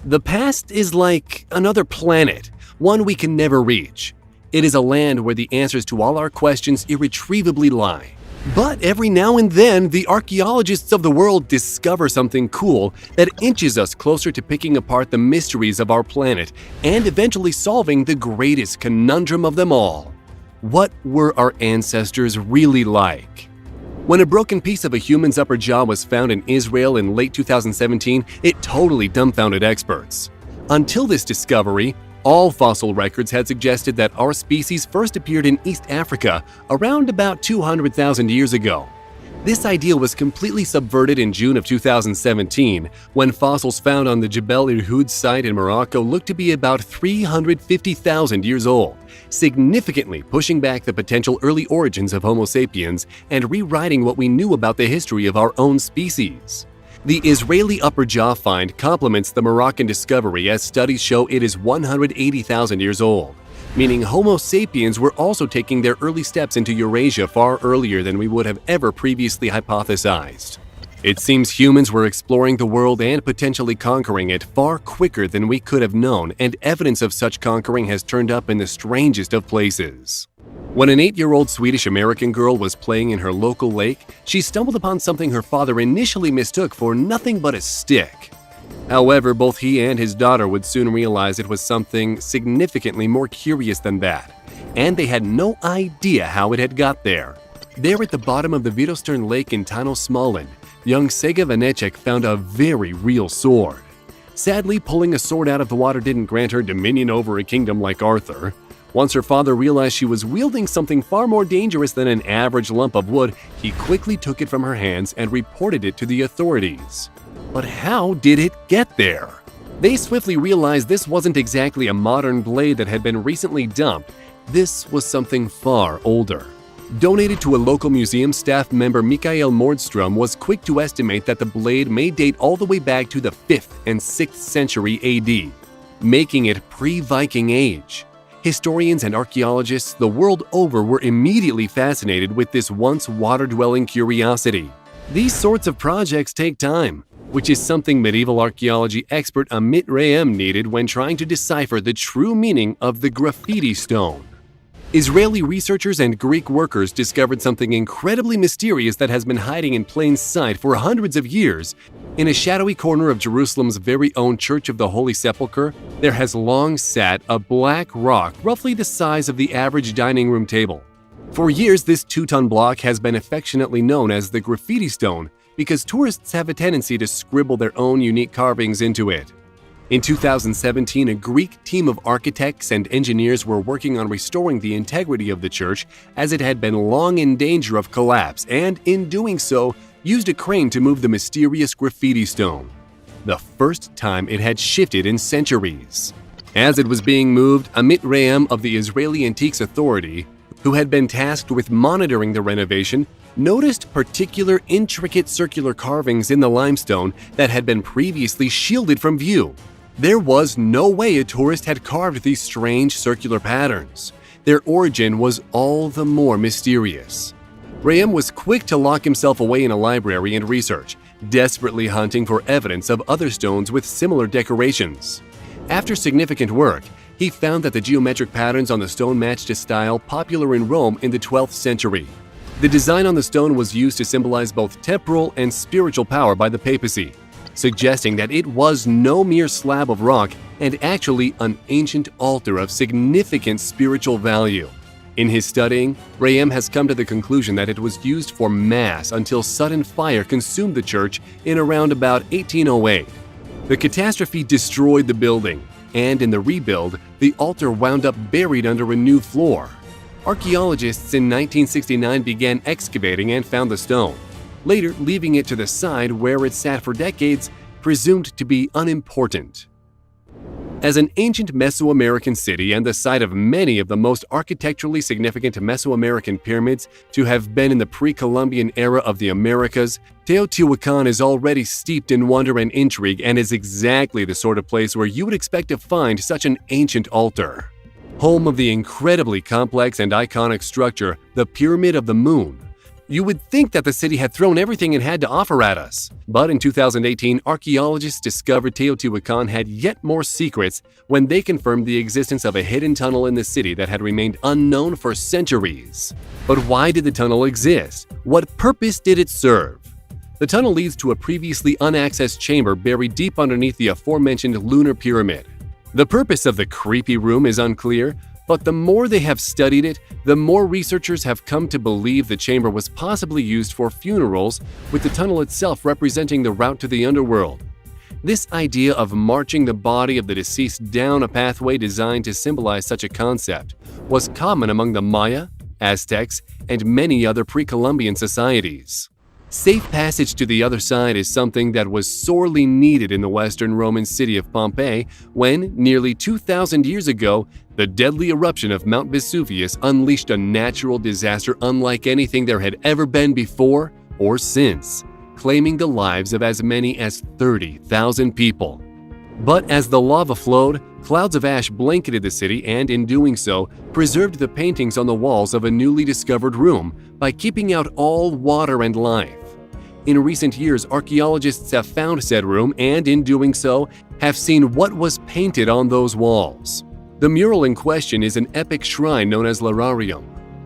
The past is like another planet, one we can never reach. It is a land where the answers to all our questions irretrievably lie. But every now and then, the archaeologists of the world discover something cool that inches us closer to picking apart the mysteries of our planet and eventually solving the greatest conundrum of them all. What were our ancestors really like? When a broken piece of a human's upper jaw was found in Israel in late 2017, it totally dumbfounded experts. Until this discovery, all fossil records had suggested that our species first appeared in East Africa around about 200,000 years ago. This idea was completely subverted in June of 2017 when fossils found on the Jebel Irhoud site in Morocco looked to be about 350,000 years old, significantly pushing back the potential early origins of Homo sapiens and rewriting what we knew about the history of our own species. The Israeli upper jaw find complements the Moroccan discovery as studies show it is 180,000 years old, meaning Homo sapiens were also taking their early steps into Eurasia far earlier than we would have ever previously hypothesized. It seems humans were exploring the world and potentially conquering it far quicker than we could have known, and evidence of such conquering has turned up in the strangest of places. When an 8-year-old Swedish-American girl was playing in her local lake, she stumbled upon something her father initially mistook for nothing but a stick. However, both he and his daughter would soon realize it was something significantly more curious than that, and they had no idea how it had got there. There at the bottom of the Vidostern Lake in Tano Småland, young Sega Vanecek found a very real sword. Sadly, pulling a sword out of the water didn't grant her dominion over a kingdom like Arthur. Once her father realized she was wielding something far more dangerous than an average lump of wood, he quickly took it from her hands and reported it to the authorities. But how did it get there? They swiftly realized this wasn't exactly a modern blade that had been recently dumped. This was something far older. Donated to a local museum, staff member Mikael Mordström was quick to estimate that the blade may date all the way back to the 5th and 6th century AD, making it pre-Viking Age. Historians and archaeologists the world over were immediately fascinated with this once water-dwelling curiosity. These sorts of projects take time, which is something medieval archaeology expert Amit Rayem needed when trying to decipher the true meaning of the graffiti stone. Israeli researchers and Greek workers discovered something incredibly mysterious that has been hiding in plain sight for hundreds of years. In a shadowy corner of Jerusalem's very own Church of the Holy Sepulchre, there has long sat a black rock roughly the size of the average dining room table. For years, this 2-ton block has been affectionately known as the graffiti stone because tourists have a tendency to scribble their own unique carvings into it. In 2017, a Greek team of architects and engineers were working on restoring the integrity of the church as it had been long in danger of collapse and, in doing so, used a crane to move the mysterious graffiti stone. The first time it had shifted in centuries. As it was being moved, Amit Rayem of the Israeli Antiques Authority, who had been tasked with monitoring the renovation, noticed particular intricate circular carvings in the limestone that had been previously shielded from view. There was no way a tourist had carved these strange circular patterns. Their origin was all the more mysterious. Rayem was quick to lock himself away in a library and research, desperately hunting for evidence of other stones with similar decorations. After significant work, he found that the geometric patterns on the stone matched a style popular in Rome in the 12th century. The design on the stone was used to symbolize both temporal and spiritual power by the papacy, suggesting that it was no mere slab of rock and actually an ancient altar of significant spiritual value. In his studying, Rayem has come to the conclusion that it was used for mass until sudden fire consumed the church in around about 1808. The catastrophe destroyed the building, and in the rebuild, the altar wound up buried under a new floor. Archaeologists in 1969 began excavating and found the stone, later leaving it to the side where it sat for decades, presumed to be unimportant. As an ancient Mesoamerican city and the site of many of the most architecturally significant Mesoamerican pyramids to have been in the pre-Columbian era of the Americas, Teotihuacan is already steeped in wonder and intrigue and is exactly the sort of place where you would expect to find such an ancient altar. Home of the incredibly complex and iconic structure, the Pyramid of the Moon, You would think that the city had thrown everything it had to offer at us. But in 2018, archaeologists discovered Teotihuacan had yet more secrets when they confirmed the existence of a hidden tunnel in the city that had remained unknown for centuries. But why did the tunnel exist? What purpose did it serve? The tunnel leads to a previously unaccessed chamber buried deep underneath the aforementioned lunar pyramid. The purpose of the creepy room is unclear, but the more they have studied it, the more researchers have come to believe the chamber was possibly used for funerals, with the tunnel itself representing the route to the underworld. This idea of marching the body of the deceased down a pathway designed to symbolize such a concept was common among the Maya, Aztecs, and many other pre-Columbian societies. Safe passage to the other side is something that was sorely needed in the Western Roman city of Pompeii when, nearly 2,000 years ago, the deadly eruption of Mount Vesuvius unleashed a natural disaster unlike anything there had ever been before or since, claiming the lives of as many as 30,000 people. But as the lava flowed, clouds of ash blanketed the city and, in doing so, preserved the paintings on the walls of a newly discovered room by keeping out all water and life. In recent years, archaeologists have found said room and, in doing so, have seen what was painted on those walls. The mural in question is an epic shrine known as Lararium,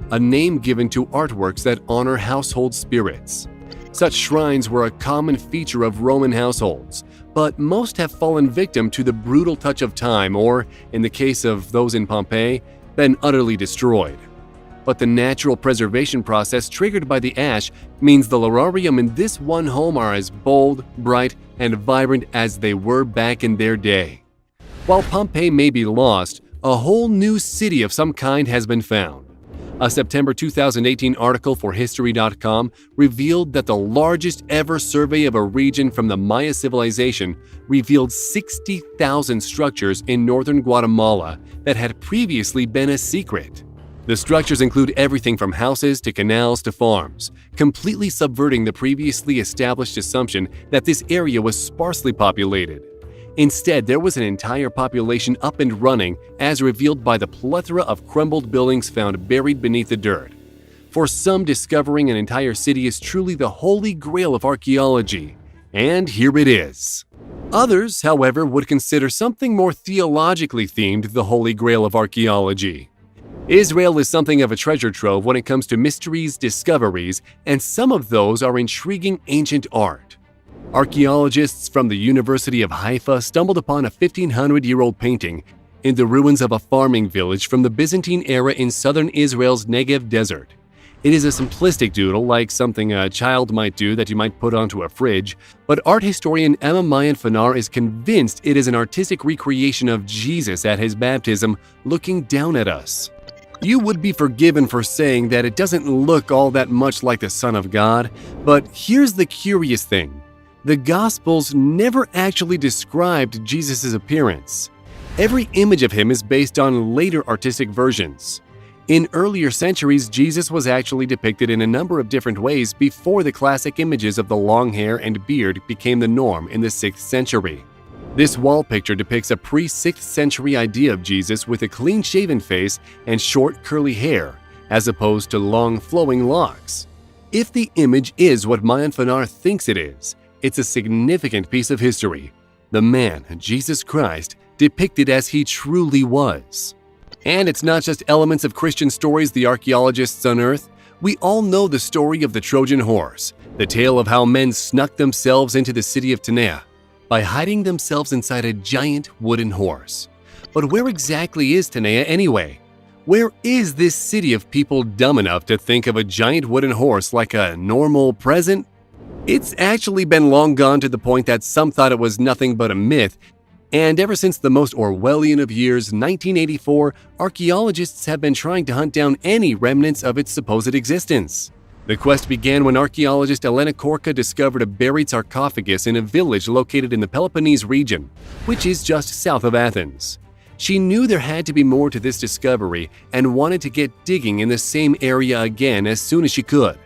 a name given to artworks that honor household spirits. Such shrines were a common feature of Roman households, but most have fallen victim to the brutal touch of time or, in the case of those in Pompeii, been utterly destroyed. But the natural preservation process triggered by the ash means the Lararium in this one home are as bold, bright, and vibrant as they were back in their day. While Pompeii may be lost, a whole new city of some kind has been found. A September 2018 article for History.com revealed that the largest ever survey of a region from the Maya civilization revealed 60,000 structures in northern Guatemala that had previously been a secret. The structures include everything from houses to canals to farms, completely subverting the previously established assumption that this area was sparsely populated. Instead, there was an entire population up and running, as revealed by the plethora of crumbled buildings found buried beneath the dirt. For some, discovering an entire city is truly the holy grail of archaeology, and here it is. Others, however, would consider something more theologically themed the holy grail of archaeology. Israel is something of a treasure trove when it comes to mysteries, discoveries, and some of those are intriguing ancient art. Archaeologists from the University of Haifa stumbled upon a 1,500-year-old painting in the ruins of a farming village from the Byzantine era in southern Israel's Negev desert. It is a simplistic doodle, like something a child might do that you might put onto a fridge, but art historian Emma Mayan Fanar is convinced it is an artistic recreation of Jesus at his baptism looking down at us. You would be forgiven for saying that it doesn't look all that much like the Son of God, but here's the curious thing. The Gospels never actually described Jesus' appearance. Every image of him is based on later artistic versions. In earlier centuries, Jesus was actually depicted in a number of different ways before the classic images of the long hair and beard became the norm in the 6th century. This wall picture depicts a pre-6th century idea of Jesus with a clean-shaven face and short curly hair, as opposed to long flowing locks. If the image is what Mayan Fanar thinks it is, it's a significant piece of history. The man, Jesus Christ, depicted as he truly was. And it's not just elements of Christian stories the archaeologists unearth. We all know the story of the Trojan horse, the tale of how men snuck themselves into the city of Tanea by hiding themselves inside a giant wooden horse. But where exactly is Tanea anyway? Where is this city of people dumb enough to think of a giant wooden horse like a normal present? It's actually been long gone to the point that some thought it was nothing but a myth, and ever since the most Orwellian of years, 1984, archaeologists have been trying to hunt down any remnants of its supposed existence. The quest began when archaeologist Elena Korka discovered a buried sarcophagus in a village located in the Peloponnese region, which is just south of Athens. She knew there had to be more to this discovery and wanted to get digging in the same area again as soon as she could.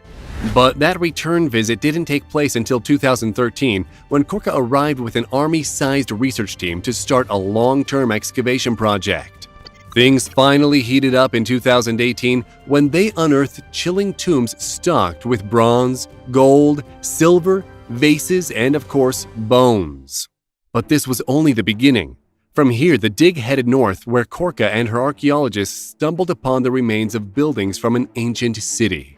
But that return visit didn't take place until 2013, when Korka arrived with an army-sized research team to start a long-term excavation project. Things finally heated up in 2018 when they unearthed chilling tombs stocked with bronze, gold, silver, vases, and of course, bones. But this was only the beginning. From here, the dig headed north, where Korka and her archaeologists stumbled upon the remains of buildings from an ancient city.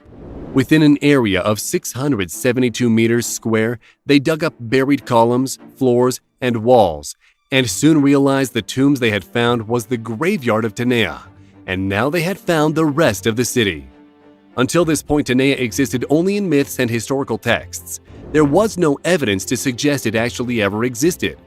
Within an area of 672 meters square, they dug up buried columns, floors, and walls, and soon realized the tombs they had found was the graveyard of Tanea, and now they had found the rest of the city. Until this point, Tanea existed only in myths and historical texts. There was no evidence to suggest it actually ever existed.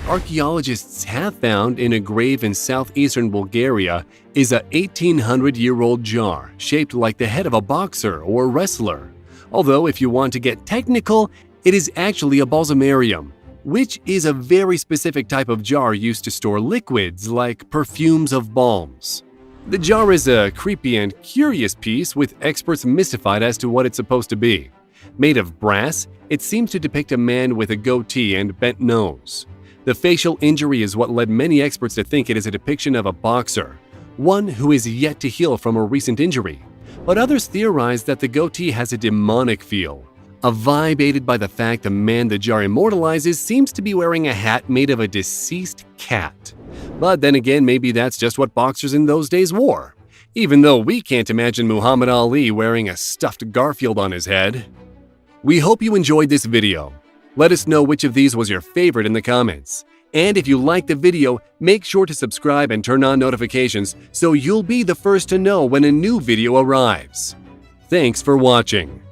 Archaeologists have found in a grave in southeastern Bulgaria is a 1800-year-old jar shaped like the head of a boxer or wrestler. Although if you want to get technical, it is actually a balsamarium, which is a very specific type of jar used to store liquids like perfumes of balms. The jar is a creepy and curious piece with experts mystified as to what it's supposed to be. Made of brass, it seems to depict a man with a goatee and bent nose. The facial injury is what led many experts to think it is a depiction of a boxer, one who is yet to heal from a recent injury. But others theorize that the goatee has a demonic feel, a vibe aided by the fact the man the jar immortalizes seems to be wearing a hat made of a deceased cat. But then again, maybe that's just what boxers in those days wore, even though we can't imagine Muhammad Ali wearing a stuffed Garfield on his head. We hope you enjoyed this video. Let us know which of these was your favorite in the comments. And if you liked the video, make sure to subscribe and turn on notifications so you'll be the first to know when a new video arrives. Thanks for watching.